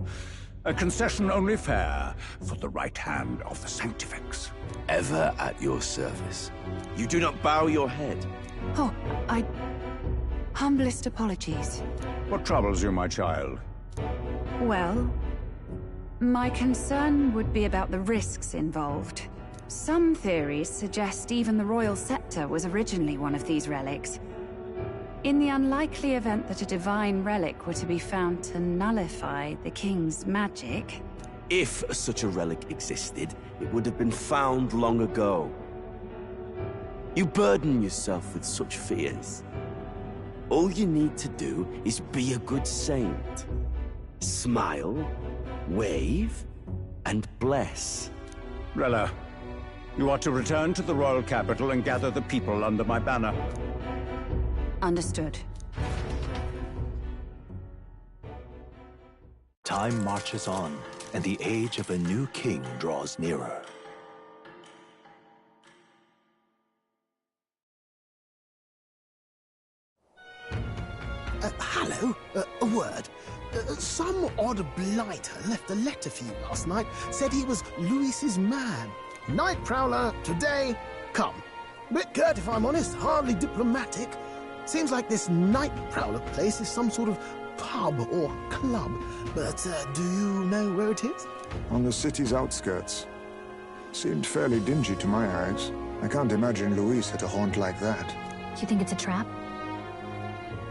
A concession only fair for the right hand of the Sanctifex. Ever at your service. You do not bow your head. Oh, humblest apologies. What troubles you, my child? Well, my concern would be about the risks involved. Some theories suggest even the royal scepter was originally one of these relics. In the unlikely event that a divine relic were to be found to nullify the king's magic... If such a relic existed, it would have been found long ago. You burden yourself with such fears. All you need to do is be a good saint. Smile, wave, and bless. Rella, you are to return to the royal capital and gather the people under my banner. Understood. Time marches on, and the age of a new king draws nearer. Hello? A word. Some odd blighter left a letter for you last night. Said he was Luis's man. Night Prowler, today, come. Bit curt, if I'm honest, hardly diplomatic. Seems like this Night Prowler place is some sort of pub or club. But do you know where it is? On the city's outskirts. Seemed fairly dingy to my eyes. I can't imagine Luis had a haunt like that. You think it's a trap?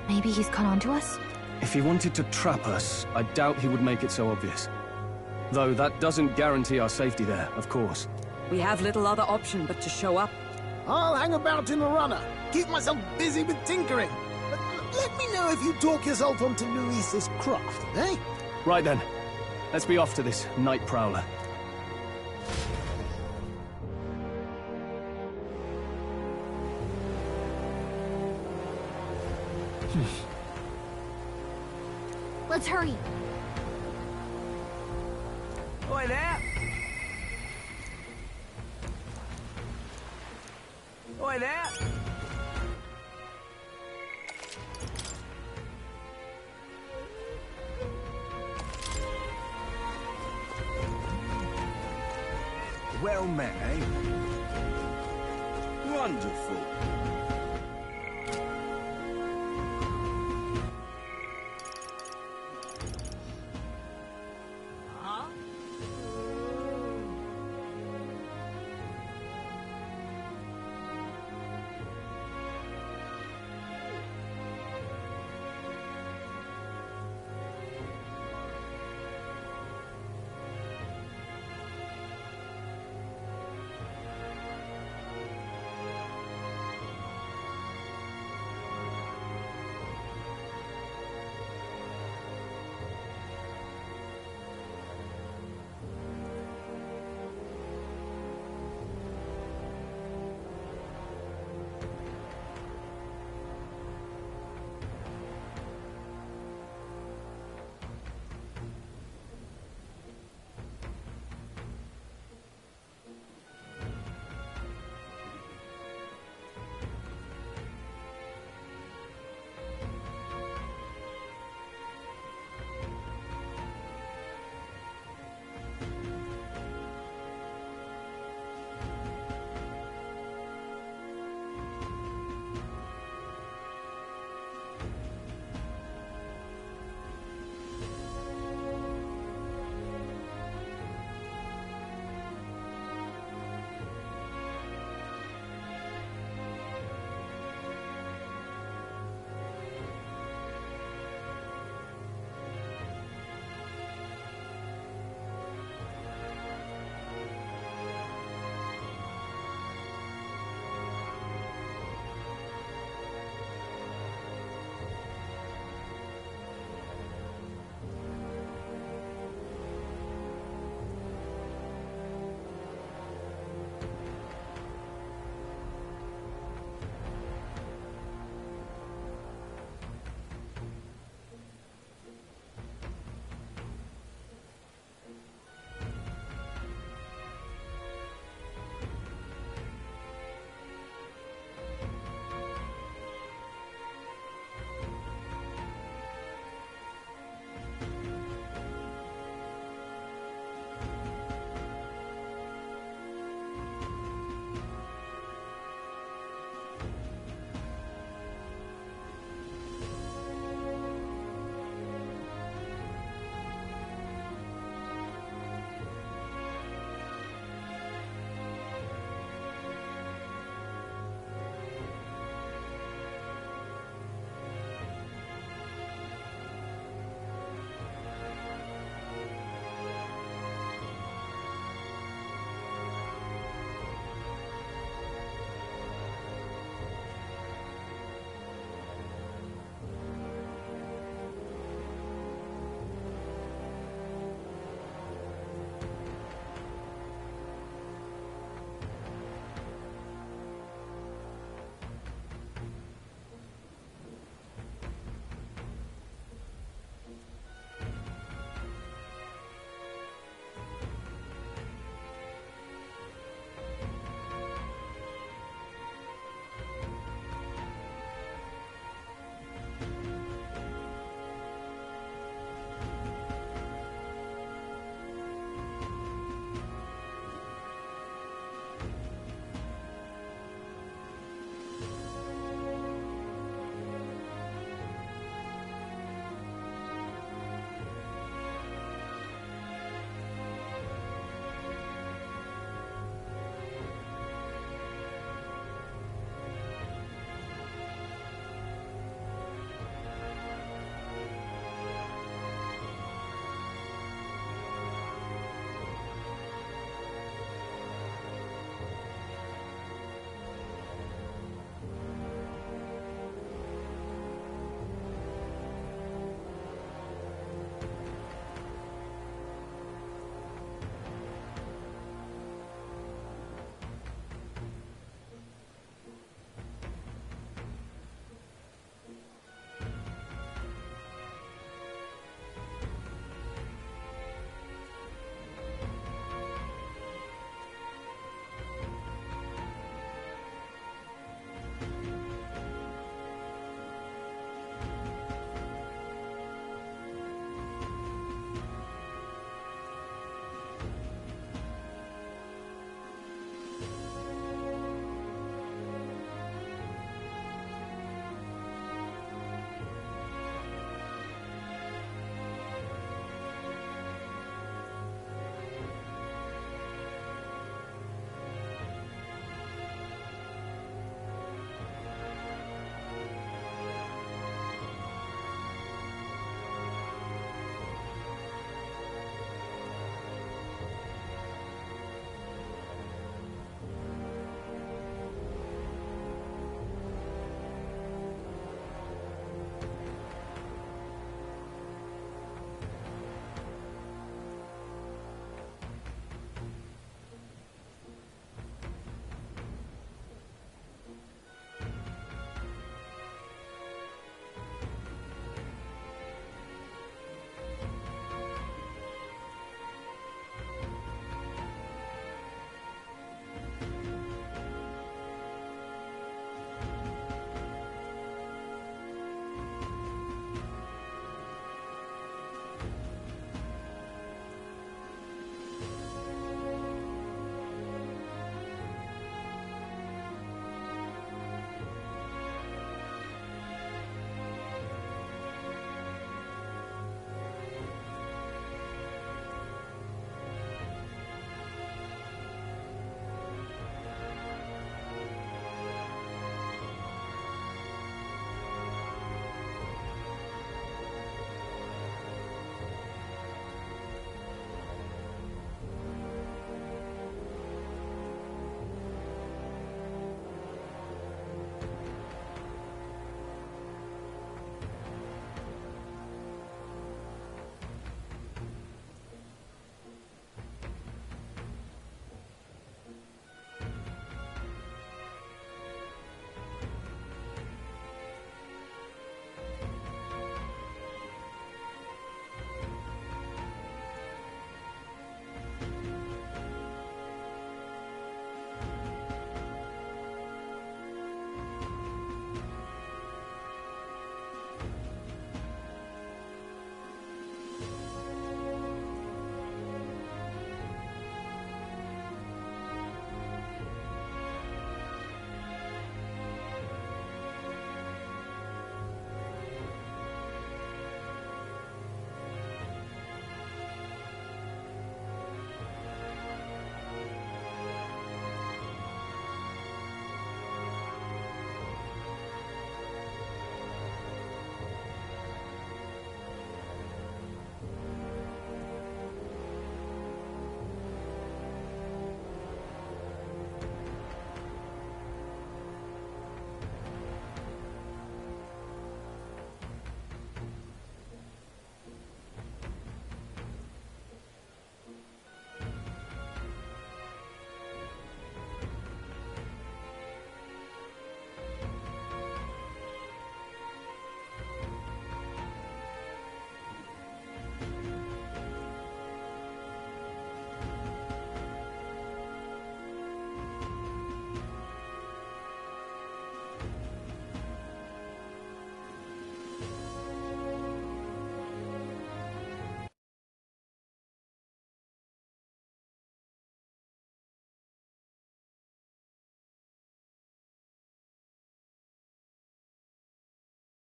Maybe he's caught on to us? If he wanted to trap us, I doubt he would make it so obvious. Though that doesn't guarantee our safety there, of course. We have little other option but to show up. I'll hang about in the runner. Keep myself busy with tinkering. Let me know if you talk yourself onto Luis's craft, eh? Right then. Let's be off to this Night Prowler. Let's hurry. Oi there! Oi there! Well met, eh? Wonderful.